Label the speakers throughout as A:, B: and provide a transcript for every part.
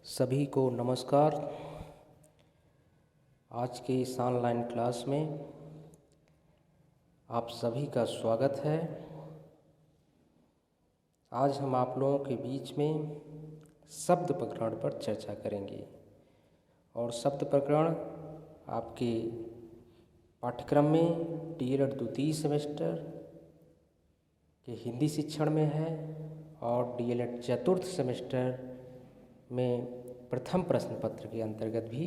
A: सभी को नमस्कार। आज के इस ऑनलाइन क्लास में आप सभी का स्वागत है। आज हम आप लोगों के बीच में शब्द प्रकरण पर चर्चा करेंगे और शब्द प्रकरण आपके पाठ्यक्रम में डीएलएड द्वितीय सेमेस्टर के हिंदी शिक्षण में है और डीएलएड चतुर्थ सेमेस्टर में प्रथम प्रश्न पत्र के अंतर्गत भी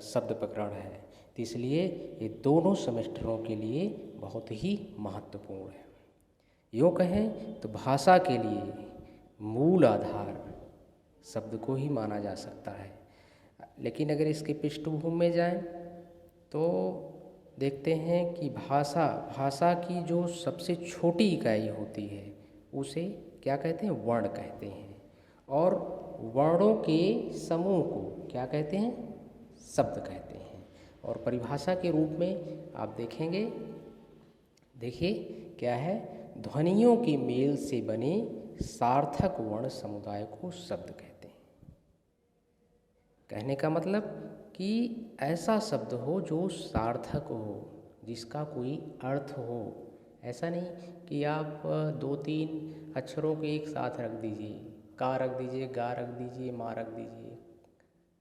A: शब्द प्रकरण है। तो इसलिए ये दोनों सेमेस्टरों के लिए बहुत ही महत्वपूर्ण है। यूँ कहें तो भाषा के लिए मूल आधार शब्द को ही माना जा सकता है, लेकिन अगर इसके पृष्ठभूमि में जाएं तो देखते हैं कि भाषा की जो सबसे छोटी इकाई होती है उसे क्या कहते हैं? वर्ण कहते हैं। और वर्णों के समूह को क्या कहते हैं? शब्द कहते हैं। और परिभाषा के रूप में आप देखेंगे, देखिए क्या है? ध्वनियों के मेल से बने सार्थक वर्ण समुदाय को शब्द कहते हैं। कहने का मतलब कि ऐसा शब्द हो जो सार्थक हो, जिसका कोई अर्थ हो। ऐसा नहीं कि आप 2-3 अक्षरों के एक साथ रख दीजिए, का रख दीजिए, गा रख दीजिए, माँ रख दीजिए,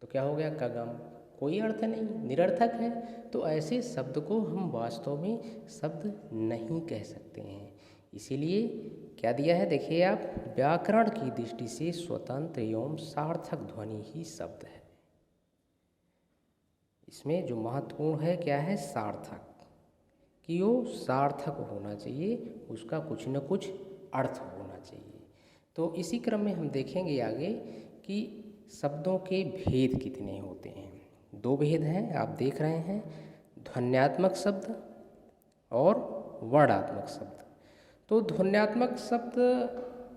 A: तो क्या हो गया? कगम, कोई अर्थ नहीं, निरर्थक है। तो ऐसे शब्द को हम वास्तव में शब्द नहीं कह सकते हैं। इसीलिए क्या दिया है? देखिए आप, व्याकरण की दृष्टि से स्वतंत्र एवं सार्थक ध्वनि ही शब्द है। इसमें जो महत्वपूर्ण है क्या है? सार्थक, कि वो सार्थक होना चाहिए, उसका कुछ न कुछ अर्थ होना चाहिए। तो इसी क्रम में हम देखेंगे आगे कि शब्दों के भेद कितने होते हैं। 2 भेद हैं, आप देख रहे हैं, ध्वन्यात्मक शब्द और वर्णात्मक शब्द। तो ध्वन्यात्मक शब्द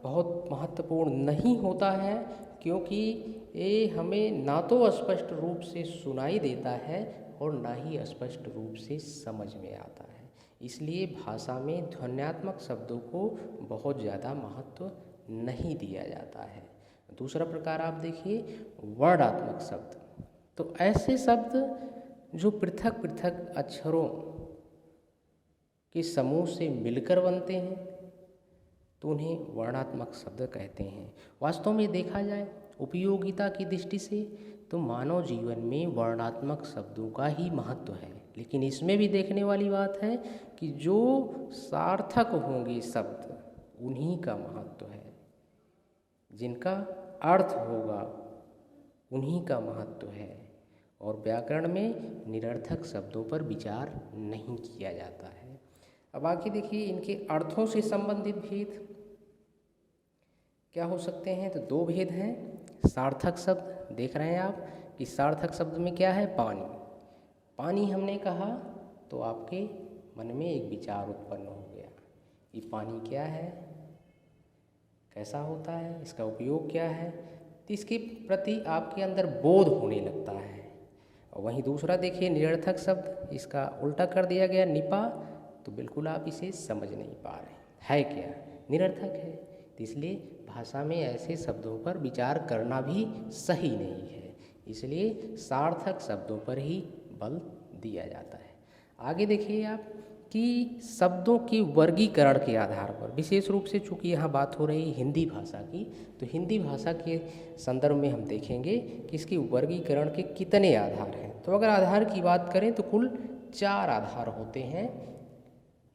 A: बहुत महत्वपूर्ण नहीं होता है, क्योंकि ये हमें ना तो स्पष्ट रूप से सुनाई देता है और ना ही स्पष्ट रूप से समझ में आता है। इसलिए भाषा में ध्वन्यात्मक शब्दों को बहुत ज़्यादा महत्व नहीं दिया जाता है। दूसरा प्रकार आप देखिए, वर्णात्मक शब्द। तो ऐसे शब्द जो पृथक पृथक अक्षरों के समूह से मिलकर बनते हैं तो उन्हें वर्णात्मक शब्द कहते हैं। वास्तव में देखा जाए उपयोगिता की दृष्टि से तो मानव जीवन में वर्णात्मक शब्दों का ही महत्व है, लेकिन इसमें भी देखने वाली बात है कि जो सार्थक होंगे शब्द उन्हीं का महत्व है, जिनका अर्थ होगा उन्हीं का महत्व है। और व्याकरण में निरर्थक शब्दों पर विचार नहीं किया जाता है। अब आगे देखिए, इनके अर्थों से संबंधित भेद क्या हो सकते हैं? तो 2 भेद हैं। सार्थक शब्द देख रहे हैं आप कि सार्थक शब्द में क्या है? पानी। पानी हमने कहा तो आपके मन में एक विचार उत्पन्न हो गया कि पानी क्या है, कैसा होता है, इसका उपयोग क्या है, तो इसके प्रति आपके अंदर बोध होने लगता है। और वहीं दूसरा देखिए, निरर्थक शब्द, इसका उल्टा कर दिया गया निपा, तो बिल्कुल आप इसे समझ नहीं पा रहे है क्या? निरर्थक है। तो इसलिए भाषा में ऐसे शब्दों पर विचार करना भी सही नहीं है, इसलिए सार्थक शब्दों पर ही बल दिया जाता है। आगे देखिए आप कि शब्दों के वर्गीकरण के आधार पर, विशेष रूप से चूँकि यहाँ बात हो रही है हिंदी भाषा की, तो हिंदी भाषा के संदर्भ में हम देखेंगे कि इसके वर्गीकरण के कितने आधार हैं। तो अगर आधार की बात करें तो कुल 4 आधार होते हैं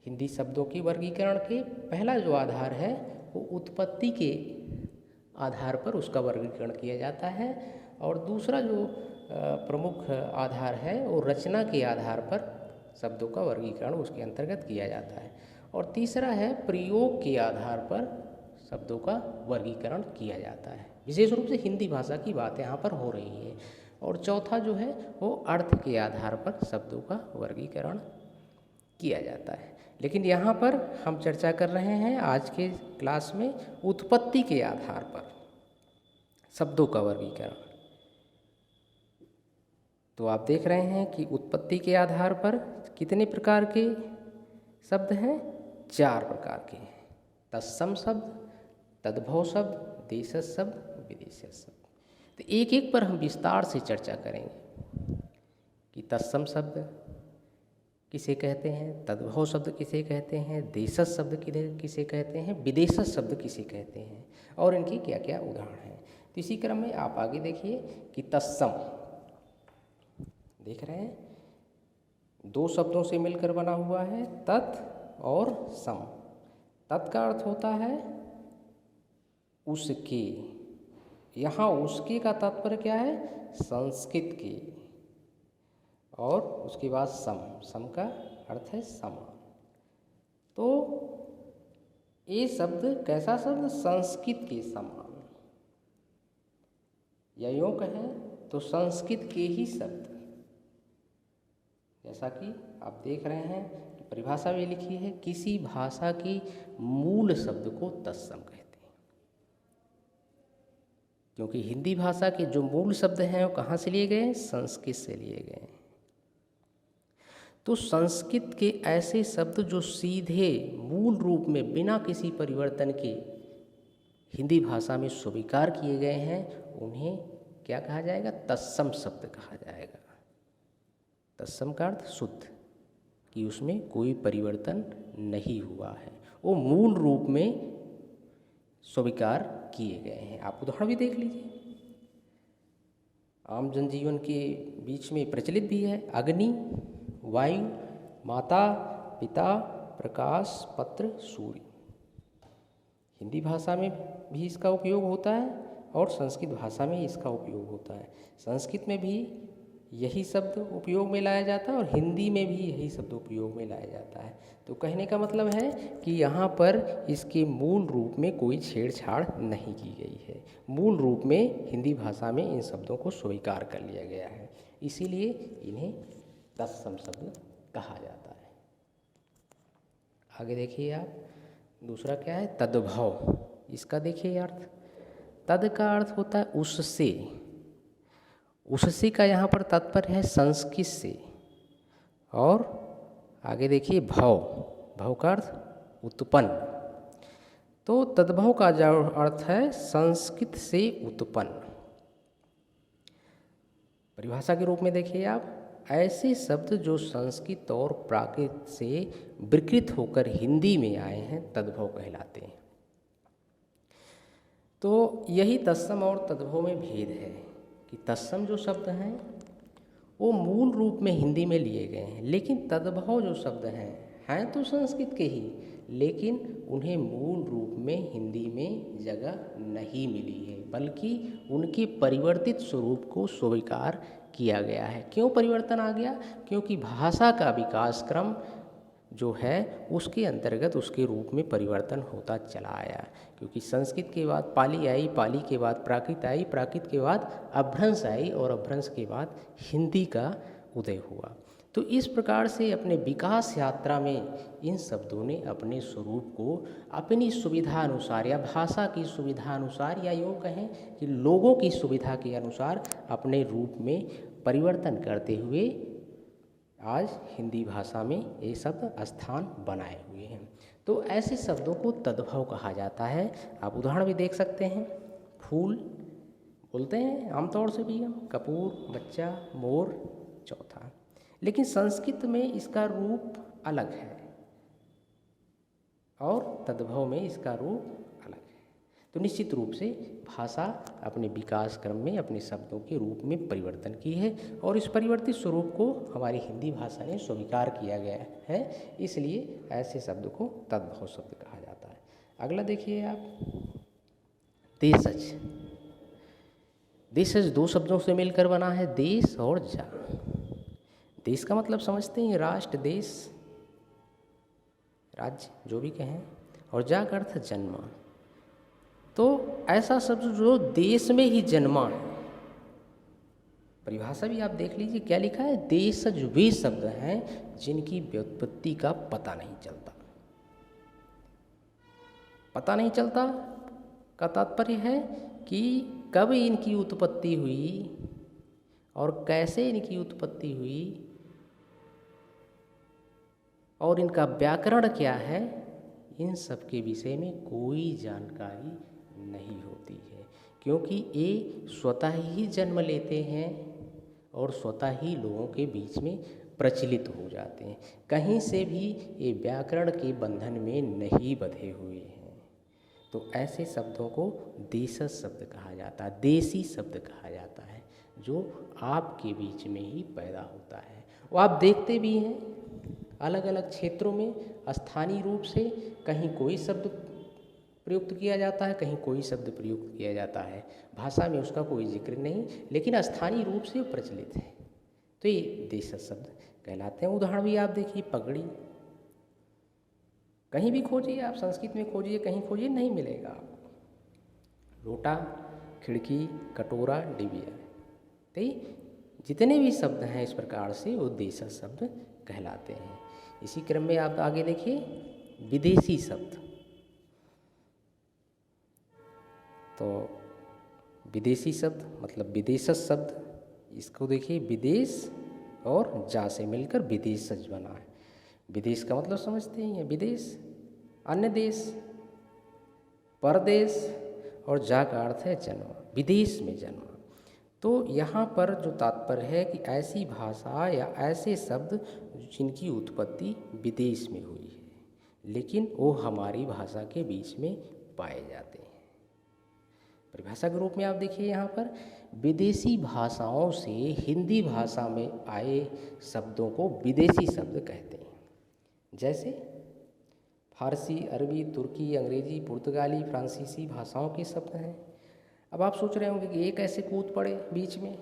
A: हिंदी शब्दों के वर्गीकरण के। पहला जो आधार है वो उत्पत्ति के आधार पर उसका वर्गीकरण किया जाता है, और दूसरा जो प्रमुख आधार है वो रचना के आधार पर शब्दों का वर्गीकरण उसके अंतर्गत किया जाता है, और तीसरा है प्रयोग के आधार पर शब्दों का वर्गीकरण किया जाता है। विशेष रूप से हिंदी भाषा की बात यहाँ पर हो रही है। और चौथा जो है वो अर्थ के आधार पर शब्दों का वर्गीकरण किया जाता है। लेकिन यहाँ पर हम चर्चा कर रहे हैं आज के क्लास में उत्पत्ति के आधार पर शब्दों का वर्गीकरण। तो आप देख रहे हैं कि उत्पत्ति के आधार पर कितने प्रकार के शब्द हैं? 4 प्रकार के। तत्सम शब्द, तद्भव शब्द, देशज शब्द, विदेशज शब्द। तो एक एक पर हम विस्तार से चर्चा करेंगे कि तत्सम शब्द किसे कहते हैं, तद्भव शब्द किसे कहते हैं, देशज शब्द किसे कहते हैं, विदेशज शब्द किसे कहते हैं और इनकी क्या क्या उदाहरण हैं। तो इसी क्रम में आप आगे देखिए कि तत्सम देख रहे हैं, दो शब्दों से मिलकर बना हुआ है, तत् और सम। तत् का अर्थ होता है उसके, यहाँ उसके का तात्पर्य क्या है, संस्कृत के, और उसके बाद सम, सम का अर्थ है समान। तो ये शब्द कैसा शब्द, संस्कृत के समान, या यूँ कहें तो संस्कृत के ही शब्द। जैसा कि आप देख रहे हैं कि परिभाषा भी लिखी है, किसी भाषा के मूल शब्द को तत्सम कहते हैं। क्योंकि हिंदी भाषा के जो मूल शब्द हैं वो कहाँ से लिए गए हैं, संस्कृत से लिए गए हैं। तो संस्कृत के ऐसे शब्द जो सीधे मूल रूप में बिना किसी परिवर्तन के हिंदी भाषा में स्वीकार किए गए हैं, उन्हें क्या कहा जाएगा, तत्सम शब्द कहा जाएगा। तत्सम का अर्थ शुद्ध, कि उसमें कोई परिवर्तन नहीं हुआ है, वो मूल रूप में स्वीकार किए गए हैं। आप उदाहरण भी देख लीजिए, आम जनजीवन के बीच में प्रचलित भी है, अग्नि, वायु, माता, पिता, प्रकाश, पत्र, सूर्य। हिंदी भाषा में भी इसका उपयोग होता है और संस्कृत भाषा में इसका उपयोग होता है। संस्कृत में भी यही शब्द उपयोग में लाया जाता है और हिंदी में भी यही शब्द उपयोग में लाया जाता है। तो कहने का मतलब है कि यहाँ पर इसके मूल रूप में कोई छेड़छाड़ नहीं की गई है। मूल रूप में हिंदी भाषा में इन शब्दों को स्वीकार कर लिया गया है, इसीलिए इन्हें तत्सम शब्द कहा जाता है। आगे देखिए आप, दूसरा क्या है, तद्भव। इसका देखिए अर्थ, तद का अर्थ होता है उससे, उससे का यहाँ पर तात्पर्य है संस्कृत से, और आगे देखिए भव, भव का अर्थ उत्पन्न। तो तद्भव का जो अर्थ है संस्कृत से उत्पन्न। परिभाषा के रूप में देखिए आप, ऐसे शब्द जो संस्कृत और प्राकृत से विकृत होकर हिंदी में आए हैं तद्भव कहलाते हैं। तो यही तत्सम और तद्भव में भेद है कि तत्सम जो शब्द हैं वो मूल रूप में हिंदी में लिए गए हैं, लेकिन तद्भव जो शब्द हैं तो संस्कृत के ही, लेकिन उन्हें मूल रूप में हिंदी में जगह नहीं मिली है, बल्कि उनके परिवर्तित स्वरूप को स्वीकार किया गया है। क्यों परिवर्तन आ गया? क्योंकि भाषा का विकास क्रम जो है उसके अंतर्गत उसके रूप में परिवर्तन होता चला आया। क्योंकि संस्कृत के बाद पाली आई, पाली के बाद प्राकृत आई, प्राकृत के बाद अपभ्रंश आई और अपभ्रंश के बाद हिंदी का उदय हुआ। तो इस प्रकार से अपने विकास यात्रा में इन शब्दों ने अपने स्वरूप को अपनी सुविधा अनुसार या भाषा की सुविधा अनुसार या यूँ कहें कि लोगों की सुविधा के अनुसार अपने रूप में परिवर्तन करते हुए आज हिंदी भाषा में ये शब्द स्थान बनाए हुए हैं। तो ऐसे शब्दों को तद्भव कहा जाता है। आप उदाहरण भी देख सकते हैं, फूल बोलते हैं आमतौर से भी हम, कपूर, बच्चा, मोर, चौथा। लेकिन संस्कृत में इसका रूप अलग है और तद्भव में इसका रूप अलग है। तो निश्चित रूप से भाषा अपने विकास क्रम में अपने शब्दों के रूप में परिवर्तन की है और इस परिवर्तित स्वरूप को हमारी हिंदी भाषा ने स्वीकार किया गया है, इसलिए ऐसे शब्द को तद्भव शब्द कहा जाता है। अगला देखिए आप, देशज। देशज दो शब्दों से मिलकर बना है, देश और जा। देश का मतलब समझते हैं राष्ट्र, देश, राज्य जो भी कहें, और जा का अर्थ जन्मा। तो ऐसा शब्द जो देश में ही जन्मा है। परिभाषा भी आप देख लीजिए क्या लिखा है, देशज वे शब्द हैं जिनकी व्युत्पत्ति का पता नहीं चलता। पता नहीं चलता का तात्पर्य है कि कब इनकी उत्पत्ति हुई और कैसे इनकी उत्पत्ति हुई और इनका व्याकरण क्या है, इन सब के विषय में कोई जानकारी नहीं होती है। क्योंकि ये स्वतः ही जन्म लेते हैं और स्वतः ही लोगों के बीच में प्रचलित हो जाते हैं, कहीं से भी ये व्याकरण के बंधन में नहीं बंधे हुए हैं। तो ऐसे शब्दों को देशज शब्द कहा जाता है, देसी शब्द कहा जाता है, जो आपके बीच में ही पैदा होता है। वो आप देखते भी हैं अलग अलग क्षेत्रों में स्थानीय रूप से कहीं कोई शब्द प्रयुक्त किया जाता है, कहीं कोई शब्द प्रयुक्त किया जाता है, भाषा में उसका कोई जिक्र नहीं, लेकिन स्थानीय रूप से प्रचलित है, तो ये देशज शब्द कहलाते हैं। उदाहरण भी आप देखिए, पगड़ी, कहीं भी खोजिए आप, संस्कृत में खोजिए, कहीं खोजिए, नहीं मिलेगा आपको। लोटा, खिड़की, कटोरा, डिबिया, तो जितने भी शब्द हैं इस प्रकार से वो देशज शब्द कहलाते हैं। इसी क्रम में आप आगे देखिए, विदेशी शब्द। तो विदेशी शब्द मतलब विदेशज शब्द, इसको देखिए, विदेश और जा से मिलकर विदेशज बना है। विदेश का मतलब समझते ही हैं, विदेश, अन्य देश, परदेश, और जा का अर्थ है जन्म, विदेश में जन्म। तो यहाँ पर जो तात्पर्य है कि ऐसी भाषा या ऐसे शब्द जिनकी उत्पत्ति विदेश में हुई है, लेकिन वो हमारी भाषा के बीच में पाए जाते हैं। परिभाषा के रूप में आप देखिए यहाँ पर, विदेशी भाषाओं से हिंदी भाषा में आए शब्दों को विदेशी शब्द कहते हैं। जैसे फारसी, अरबी, तुर्की, अंग्रेजी, पुर्तगाली, फ्रांसीसी भाषाओं के शब्द हैं। अब आप सोच रहे होंगे कि ये कैसे कूद पड़े बीच में,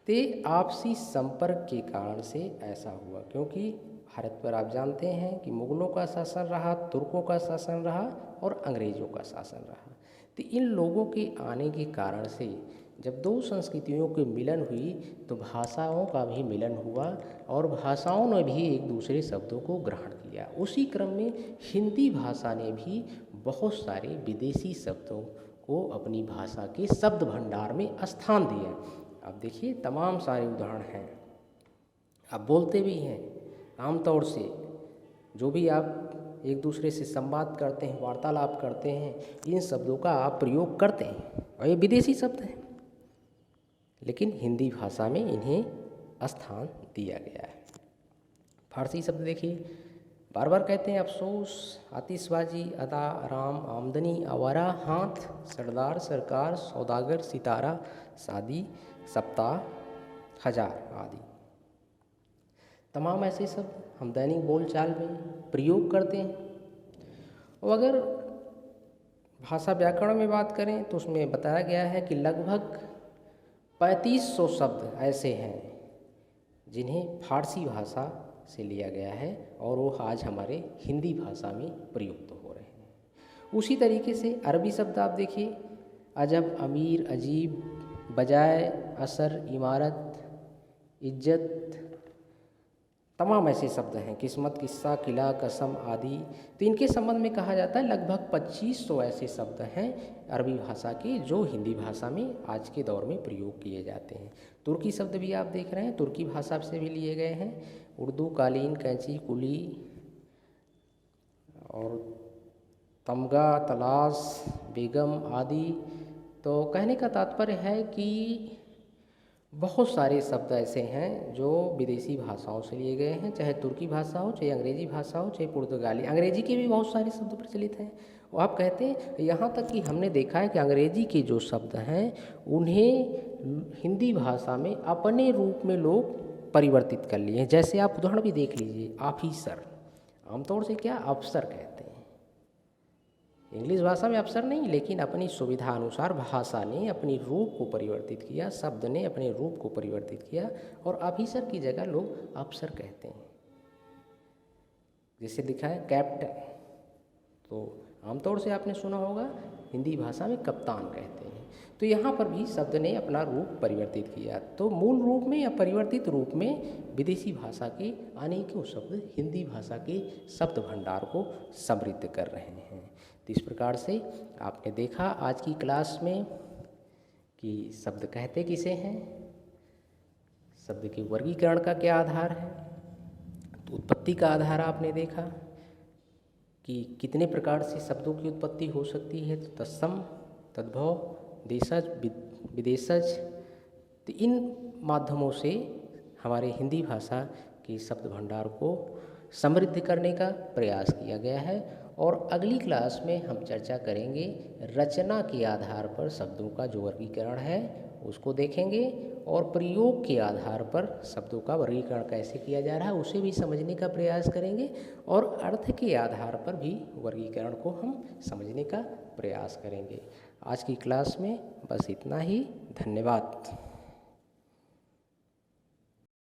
A: ते आपसी संपर्क के कारण से ऐसा हुआ, क्योंकि भारत पर आप जानते हैं कि मुगलों का शासन रहा, तुर्कों का शासन रहा और अंग्रेज़ों का शासन रहा। तो इन लोगों के आने के कारण से जब दो संस्कृतियों के मिलन हुई तो भाषाओं का भी मिलन हुआ और भाषाओं ने भी एक दूसरे शब्दों को ग्रहण किया। उसी क्रम में हिंदी भाषा ने भी बहुत सारे विदेशी शब्दों को अपनी भाषा के शब्द भंडार में स्थान दिया। आप देखिए, तमाम सारे उदाहरण हैं, आप बोलते भी हैं आमतौर से, जो भी आप एक दूसरे से संवाद करते हैं, वार्तालाप करते हैं, इन शब्दों का आप प्रयोग करते हैं और ये विदेशी शब्द हैं, लेकिन हिंदी भाषा में इन्हें स्थान दिया गया है। फारसी शब्द देखिए, बार बार कहते हैं अफसोस, आतिशबाजी, अदा, आराम, आमदनी, आवारा, हाथ, सरदार, सरकार, सौदागर, सितारा, शादी, सप्ताह, हजार आदि। तमाम ऐसे शब्द हम दैनिक बोलचाल में प्रयोग करते हैं। और अगर भाषा व्याकरण में बात करें तो उसमें बताया गया है कि लगभग 3500 शब्द ऐसे हैं जिन्हें फारसी भाषा से लिया गया है और वो आज हमारे हिंदी भाषा में प्रयुक्त हो रहे हैं। उसी तरीके से अरबी शब्द आप देखिए, अजब, अमीर, अजीब, बजाय, असर, इमारत, इज्जत, तमाम ऐसे शब्द हैं, किस्मत, किस्सा, किला, कसम आदि। तो इनके संबंध में कहा जाता है लगभग 2500 ऐसे शब्द हैं अरबी भाषा के जो हिंदी भाषा में आज के दौर में प्रयोग किए जाते हैं। तुर्की शब्द भी आप देख रहे हैं, तुर्की भाषा से भी लिए गए हैं, उर्दू, कालीन, कैंची, कुली और तमगा, तलाश, बेगम आदि। तो कहने का तात्पर्य है कि बहुत सारे शब्द ऐसे हैं जो विदेशी भाषाओं से लिए गए हैं, चाहे तुर्की भाषा हो, चाहे अंग्रेजी भाषा हो, चाहे पुर्तगाली। अंग्रेजी के भी बहुत सारे शब्द प्रचलित हैं। और आप कहते हैं, यहाँ तक कि हमने देखा है कि अंग्रेजी के जो शब्द हैं उन्हें हिंदी भाषा में अपने रूप में लोग परिवर्तित कर लिए हैं। जैसे आप उदाहरण भी देख लीजिए, ऑफिसर, आमतौर से क्या अफसर कहते हैं, इंग्लिश भाषा में अफसर नहीं, लेकिन अपनी सुविधा अनुसार भाषा ने अपनी रूप को परिवर्तित किया, शब्द ने अपने रूप को परिवर्तित किया और ऑफिसर की जगह लोग अफसर कहते हैं। जैसे लिखा है कैप्टन, तो आमतौर से आपने सुना होगा हिंदी भाषा में कप्तान कहते हैं। तो यहाँ पर भी शब्द ने अपना रूप परिवर्तित किया। तो मूल रूप में या परिवर्तित रूप में विदेशी भाषा के अनेकों शब्द हिंदी भाषा के शब्द भंडार को समृद्ध कर रहे हैं। तो इस प्रकार से आपने देखा आज की क्लास में कि शब्द कहते किसे हैं, शब्द के वर्गीकरण का क्या आधार है। तो उत्पत्ति का आधार आपने देखा कि कितने प्रकार से शब्दों की उत्पत्ति हो सकती है। तो तत्सम तद्भव, देशज, विदेशज, तो इन माध्यमों से हमारे हिंदी भाषा के शब्द भंडार को समृद्ध करने का प्रयास किया गया है। और अगली क्लास में हम चर्चा करेंगे रचना के आधार पर शब्दों का जो वर्गीकरण है उसको देखेंगे, और प्रयोग के आधार पर शब्दों का वर्गीकरण कैसे किया जा रहा है उसे भी समझने का प्रयास करेंगे, और अर्थ के आधार पर भी वर्गीकरण को हम समझने का प्रयास करेंगे। आज की क्लास में बस इतना ही। धन्यवाद।